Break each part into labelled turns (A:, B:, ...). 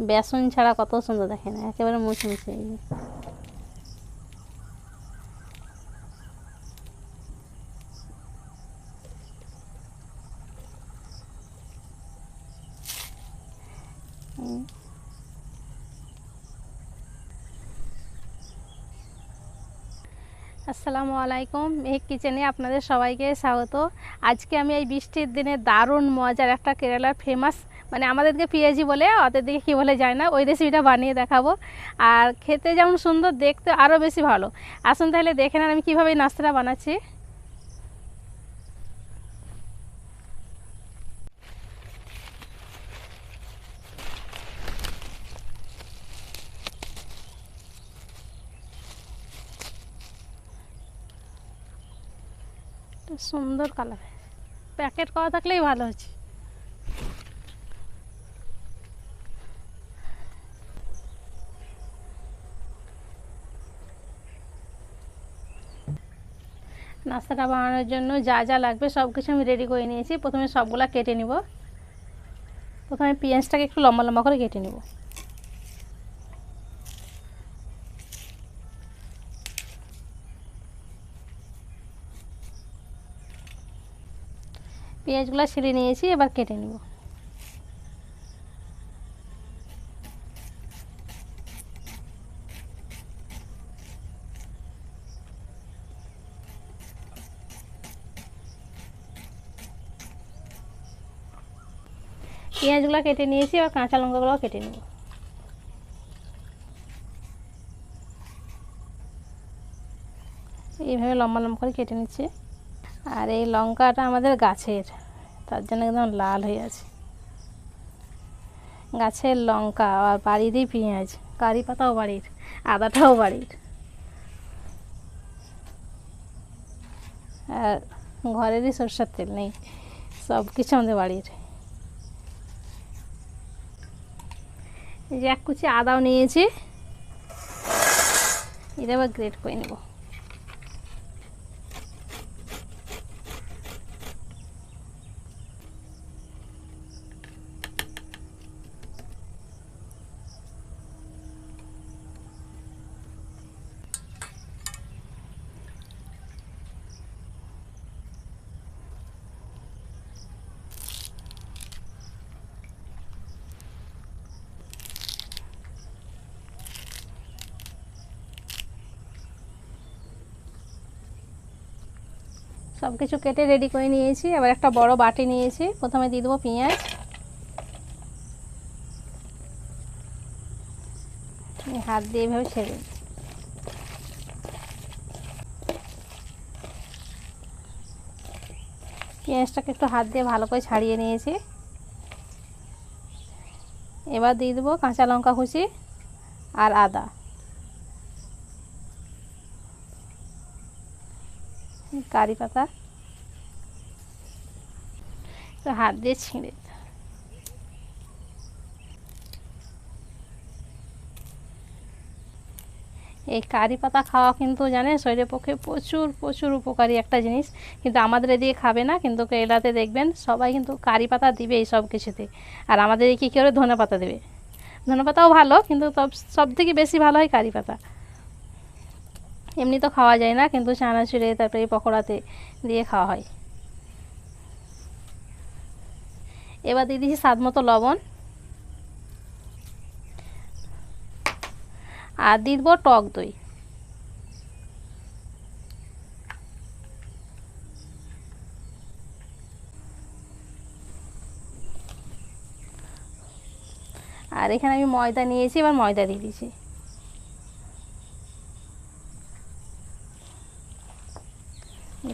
A: বেসন ছাড়া কত সুন্দর দেখেন, একেবারে মুচমুচে। আসসালামু আলাইকুম, মেহেক কিচেনে আপনাদের সবাইকে স্বাগত। আজকে আমি এই বৃষ্টির দিনে দারুণ মজার একটা কেরালার ফেমাস, মানে আমাদেরকে পেঁয়াজি বলে, ওদের দিকে কী বলে যায় না, ওই রেসিপিটা বানিয়ে দেখাবো। আর খেতে যেমন সুন্দর, দেখতে আরও বেশি ভালো। আসুন তাহলে দেখে নেন আমি কীভাবে এই নাস্তাটা বানাচ্ছি। সুন্দর কালার, প্যাকেট করা থাকলেই ভালো হচ্ছে। নাস্তাটা বানানোর জন্য যা যা লাগবে সব কিছু আমি রেডি করে নিয়েছি। প্রথমে সবগুলা কেটে নিব। প্রথমে পেঁয়াজটাকে একটু লম্বা লম্বা করে কেটে নেব। পেঁয়াজগুলো ছিঁড়ে নিয়েছি, এবার কেটে নেব। পেঁয়াজগুলো কেটে নিয়েছি, এবার কাঁচা লঙ্কাগুলো কেটে নেব। এইভাবে লম্বা লম্বা করে কেটে নিচ্ছি। আর এই লঙ্কাটা আমাদের গাছের, তার জন্য একদম লাল হয়ে আছে। গাছের লঙ্কা আর বাড়িরই পেঁয়াজ, কারি পাতাও বাড়ির, আদাটাও বাড়ির, আর ঘরেরই সরষের তেল নেই, সব কিছু আমাদের বাড়ির। এই যে এক কুচি আদাও নিয়েছি, এটা আবার গ্রেট করে নেব। সব কিছু কেটে রেডি করে নিয়েছি। এবার একটা বড় বাটি নিয়েছি, প্রথমে দিয়ে দেবো পেঁয়াজ। হাত দিয়ে এভাবে ছেড়ে দিচ্ছি। পেঁয়াজটাকে একটু হাত দিয়ে ভালো করে ছাড়িয়ে নিয়েছি। এবার দিয়ে দেবো কাঁচা লঙ্কা কুচি আর আদা, কারি পাতা, তো হাত দিয়ে ছিঁড়ে। এই কারি পাতা খাওয়া কিন্তু জানেন শরীরের পক্ষে প্রচুর প্রচুর উপকারী একটা জিনিস, কিন্তু আমাদের এদিকে খাবে না, কিন্তু কেরালাতে দেখবেন সবাই কিন্তু কারি পাতা দিবে এই সব কিছুতে। আর আমাদের এদিকে কী করে ধনে পাতা দেবে। ধনে পাতাও ভালো, কিন্তু সব থেকে বেশি ভালো হয় কারি পাতা। এমনি তো খাওয়া যায় না, কিন্তু চানাচুরে তারপরে পকোড়াতে দিয়ে খাওয়া হয়। এবার দিয়ে দিয়েছি স্বাদ মতো লবণ, আর দিয়ে দেবো টক দই। আর এখানে আমি ময়দা নিয়েছি, এবার ময়দা দিয়ে দিয়েছি।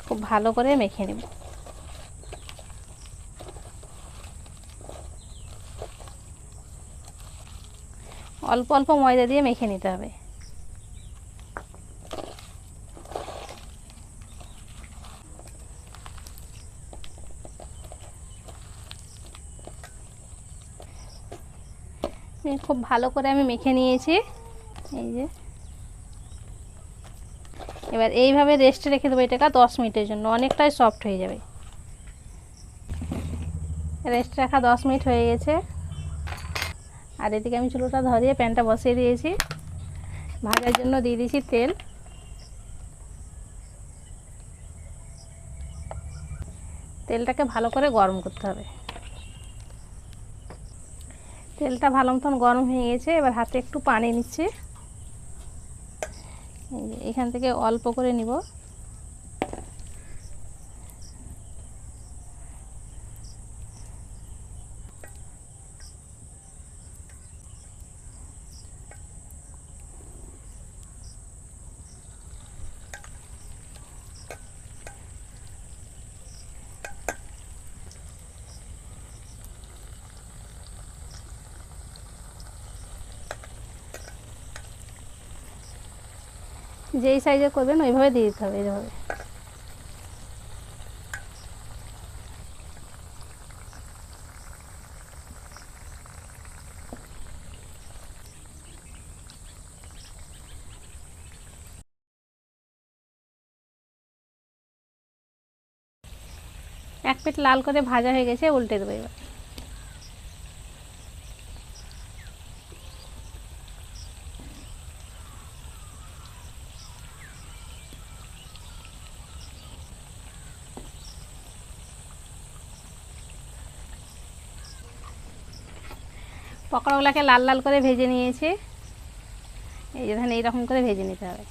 A: খুব ভালো করে মেখে নেব। অল্প অল্প ময়দা দিয়ে মেখে নিতে হবে। খুব ভালো করে আমি মেখে নিয়েছি। এই যে এবার এইভাবে রেস্টে রেখে দেবো এটাকে 10 মিনিটের জন্য, অনেকটাই সফট হয়ে যাবে। রেস্টে রাখা 10 মিনিট হয়ে গেছে। আর এদিকে আমি চুলোটা ধরিয়ে প্যানটা বসিয়ে দিয়েছি। ভাজার জন্য দিয়ে দিয়েছি তেল। তেলটাকে ভালো করে গরম করতে হবে। তেলটা ভালো মতন গরম হয়ে গেছে, এবার হাতে একটু পানি নিচ্ছি। এখান থেকে অল্প করে নিব। যেই সাইজে করবেন ওইভাবে দিয়ে দিতে হবে, এইভাবে। এক পিঠ লাল করে ভাজা হয়ে গেছে, উল্টে দেবো এবার। পকোড়াগুলোকে লাল লাল করে ভেজে নিয়েছি। এই যে দেখেন, এইরকম করে ভেজে নিতে হবে।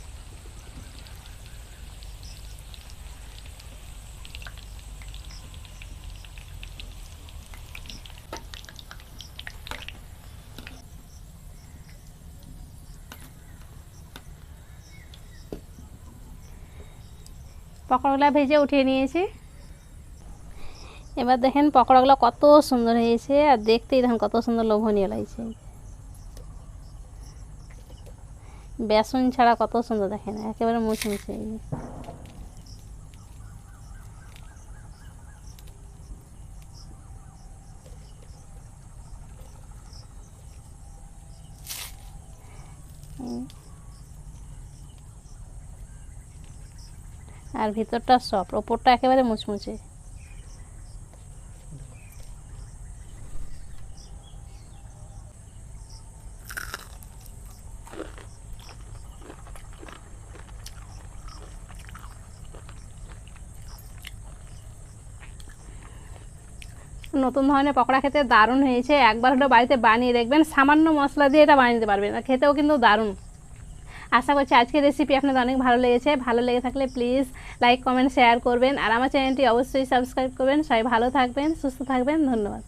A: পকোড়াগুলো ভেজে উঠিয়ে নিয়েছি। এবার দেখেন পকোড়াগুলো কত সুন্দর হয়েছে, আর দেখতেই দেখেন কত সুন্দর লোভনীয় লাগছে। বেসন ছাড়া কত সুন্দর, দেখেন একেবারে মুচমুচে। আর ভিতরটা সফট, ওপরটা একেবারে মুচমুচে। নতুন ধরনের পকোড়া খেতে দারুণ হয়েছে। একবার হলো বাড়িতে বানিয়ে দেখবেন, সামান্য মশলা দিয়ে এটা বানিয়ে দিতে পারবেন, আর খেতেও কিন্তু দারুণ। আশা করছি আজকের রেসিপি আপনাদের অনেক ভালো লেগেছে। ভালো লেগে থাকলে প্লিজ লাইক, কমেন্ট, শেয়ার করবেন। আর আমার চ্যানেলটি অবশ্যই সাবস্ক্রাইব করবেন। সবাই ভালো থাকবেন, সুস্থ থাকবেন। ধন্যবাদ।